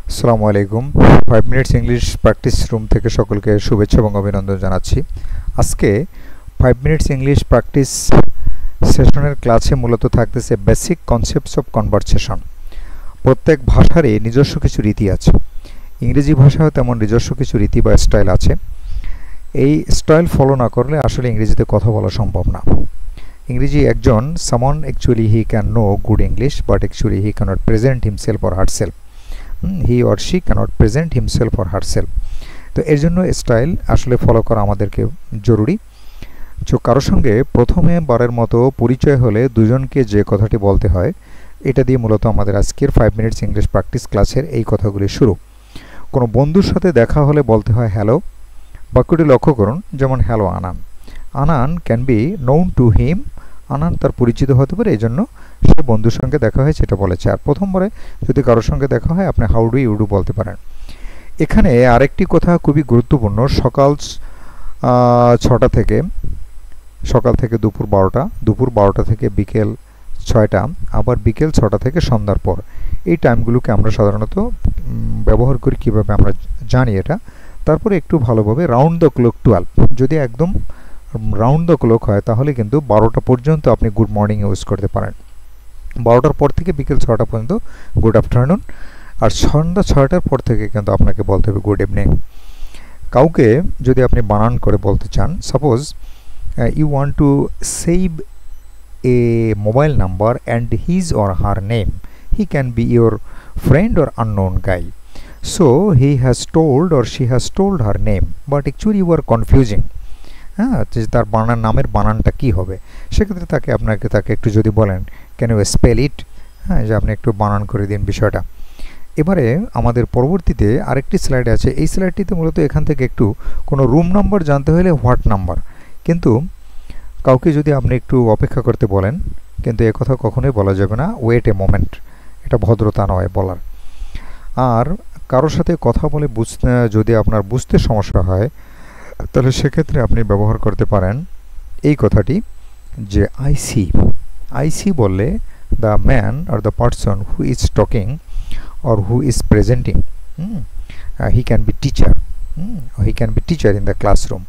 আসসালামু আলাইকুম। 5 minutes English practice room থেকে সকলকে শুভেচ্ছা এবং অভিনন্দন জানাচ্ছি। আজকে 5 মিনিটস ইংলিশ প্র্যাকটিস সেশনের ক্লাসে মূলত থাকতেছে বেসিক কনসেপ্টস অফ কনভারসেশন। প্রত্যেক ভাষারই নিজস্ব কিছু রীতি আছে। ইংরেজি ভাষাও তেমন নিজস্ব কিছু রীতি বা স্টাইল আছে। এই স্টাইল ফলো না করলে আসলে ইংরেজিতে কথা বলা সম্ভব না। ইংরেজি একজন someone actually he can know good English but actually he cannot present himself or herself. He or she cannot present himself or herself. তো এর জন্য স্টাইল আসলে ফলো করা আমাদেরকে জরুরি। তো কারোর সঙ্গে প্রথমে বারের মতো পরিচয় হলে দুজনকে যে কথাটি বলতে হয়, এটা দিয়ে মূলত আমাদের আজকের 5 মিনিটস ইংলিশ প্র্যাকটিস ক্লাসের এই কথাগুলি শুরু। কোনো বন্ধুর সাথে দেখা হলে বলতে হয় হ্যালো। বাক্যটি লক্ষ্য করুন, যেমন hello Annan. Annan can be known to him. Annan তার পরিচিত হতে পারে, এই জন্য সে বন্ধুর সঙ্গে দেখা হয়েছে এটা বলেছে। আর প্রথমবারে যদি কারোর সঙ্গে দেখা হয় আপনি হাউ ডু ইউ ডু বলতে পারেন। এখানে আরেকটি কথা খুবই গুরুত্বপূর্ণ, সকাল 6টা থেকে দুপুর 12টা, দুপুর 12টা থেকে বিকেল 6টা, আবার বিকেল 6টা থেকে সন্ধ্যার পর, এই টাইমগুলোকে আমরা সাধারণত ব্যবহার করি। কীভাবে আমরা জানি এটা, তারপরে একটু ভালোভাবে রাউন্ড দ্য ক্লক 12, যদি একদম রাউন্ড দ্য ক্লক হয় তাহলে কিন্তু 12টা পর্যন্ত আপনি গুড মর্নিং ইউজ করতে পারেন। 12টার পর থেকে বিকেল 6টা পর্যন্ত গুড আফটারনুন, আর সন্ধ্যা 6টার পর থেকে কিন্তু আপনাকে বলতে হবে গুড ইভিনিং। কাউকে যদি আপনি বানান করে বলতে চান, suppose you want to save a mobile number and his or her name, he can be your friend or unknown guy. So he has told or she has told her name, but actually you are confusing. হ্যাঁ, তার নামের বানানটা কী হবে, সেক্ষেত্রে তাকে একটু যদি বলেন ক্যান ইউ স্পেল ইট, হ্যাঁ, যে আপনি একটু বানান করে দিন বিষয়টা। এবারে আমাদের পরবর্তীতে আরেকটি স্লাইড আছে। এই স্লাইডটিতে মূলত এখান থেকে একটু কোনো রুম নাম্বার জানতে হলে হোয়াট নাম্বার, কিন্তু কাউকে যদি আপনি একটু অপেক্ষা করতে বলেন, কিন্তু এ কথা কখনোই বলা যাবে না ওয়েট এ মোমেন্ট, এটা ভদ্রতা নয় বলার। আর কারোর সাথে কথা বলে যদি আপনার বুঝতে সমস্যা হয়, তাহলে সেক্ষেত্রে আপনি ব্যবহার করতে পারেন এই কথাটি, যে আই সি বললে the man or the person who is talking or who is presenting, he can be teacher, he can be teacher in the classroom,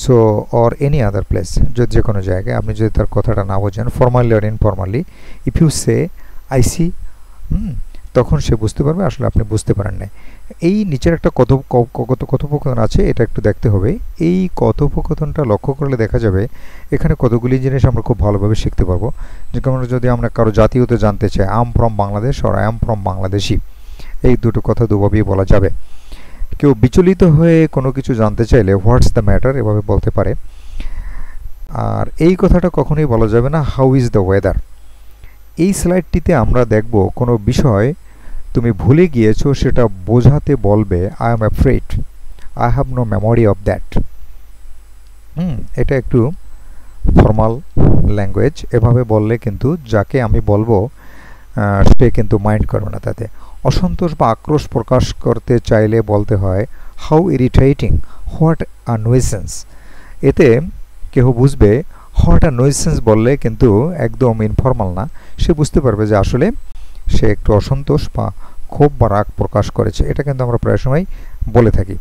so or any other place, যে কোনো জায়গায় আপনি যদি তার কথাটা না বোঝেন formally or informally, if you say I see, তখন সে বুঝতে পারবে আসলে আপনি বুঝতে পারেন না। এই নিচের একটা কথোপকথন আছে, এটা একটু দেখতে হবে। এই কথোপকথনটা লক্ষ্য করলে দেখা যাবে এখানে কতগুলি জিনিস আমরা খুব ভালোভাবে শিখতে পারবো। যেমন যদি আমরা কারো জাতীয়তা জানতে চাই, আই এম ফ্রম বাংলাদেশ আর আই এম ফ্রম বাংলাদেশি, এই দুটো কথা দুভাবেই বলা যাবে। কেউ বিচলিত হয়ে কোনো কিছু জানতে চাইলে হোয়াটস দ্য ম্যাটার এভাবে বলতে পারে। আর এই কথাটা কখনোই বলা যাবে না হাউ ইজ দ্য ওয়েদার। এই স্লাইডটিতে আমরা দেখব কোনো বিষয় তুমি ভুলে গিয়েছো সেটা বোঝাতে বলবে I am afraid, I have no memory of that. এটা একটু ফর্মাল ল্যাঙ্গুয়েজ, এভাবে বললে কিন্তু যাকে আমি বলবো সে কিন্তু মাইন্ড করবে না। তাতে অসন্তোষ বা আক্রোশ প্রকাশ করতে চাইলে বলতে হয় how irritating, what a nuisance. এতে কেউ বুঝবে হোয়াট আ নুইসেন্স বললে কিন্তু একদম ইনফর্মাল না, সে বুঝতে পারবে যে আসলে সে একটু অসন্তোষ বা ক্ষোভ বা রাগ প্রকাশ করেছে। এটা কিন্তু আমরা প্রায় সময় বলে থাকি,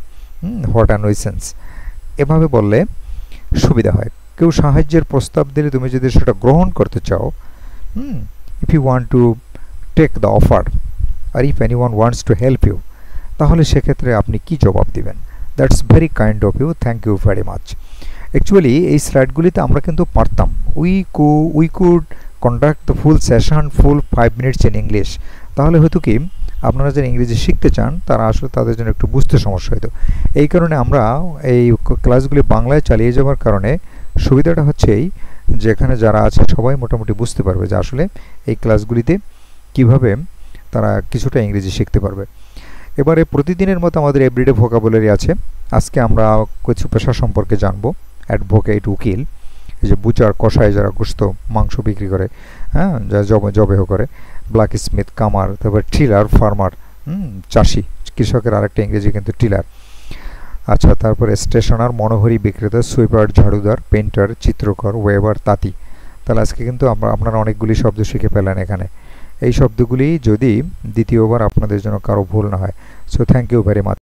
হোয়াট আ নুইসেন্স। এভাবে বললে সুবিধা হয়। কেউ সাহায্যের প্রস্তাব দিলে তুমি যদি সেটা গ্রহণ করতে চাও, if you want to take the offer আর if anyone wants to help you, তাহলে সেক্ষেত্রে আপনি কি জবাব দিবেন? That's very kind of you, thank you very much. Actually এই স্লাইডগুলিতে আমরা কিন্তু পারতাম, we could conduct the full session, full 5 minutes in English. তাহলে হয়তো কি আপনারা যারা ইংরেজি শিখতে চান তারা আসলে তাদের জন্য একটু বুঝতে সমস্যা হতো। এই কারণে আমরা এই ক্লাসগুলি বাংলায় চালিয়ে যাওয়ার কারণে সুবিধাটা হচ্ছে এই, যে এখানে যারা আছে সবাই মোটামুটি বুঝতে পারবে যে আসলে এই ক্লাসগুলিতে কিভাবে তারা কিছুটা ইংরেজি শিখতে পারবে। এবারে প্রতিদিনের মতো আমাদের এভরিডে ভোকাবুলারি আছে। আজকে আমরা কিছু পেশা সম্পর্কে জানবো। অ্যাডভোকেট, উকিল, এই যে বুচার, কষাই যারা গোশত মাংস বিক্রি করে, হ্যাঁ, যারা জবেহ করে, ব্ল্যাক স্মিথ, কামার, তারপর টিলার, ফার্মার, চাষি, কৃষকের আরেকটা ইংরেজি কিন্তু টিলার। আচ্ছা, তারপরে স্টেশনার, মনোহরি বিক্রেতা, সুইপার, ঝাড়ুদার, পেন্টার, চিত্রকর, ওয়েবার, তাঁতি। তাহলে আজকে কিন্তু আপনারা অনেকগুলি শব্দ শিখে ফেলেন এখানে। এই শব্দগুলি যদি দ্বিতীয়বার আপনাদের জন্য কারো ভুল না হয়। So thank you very much.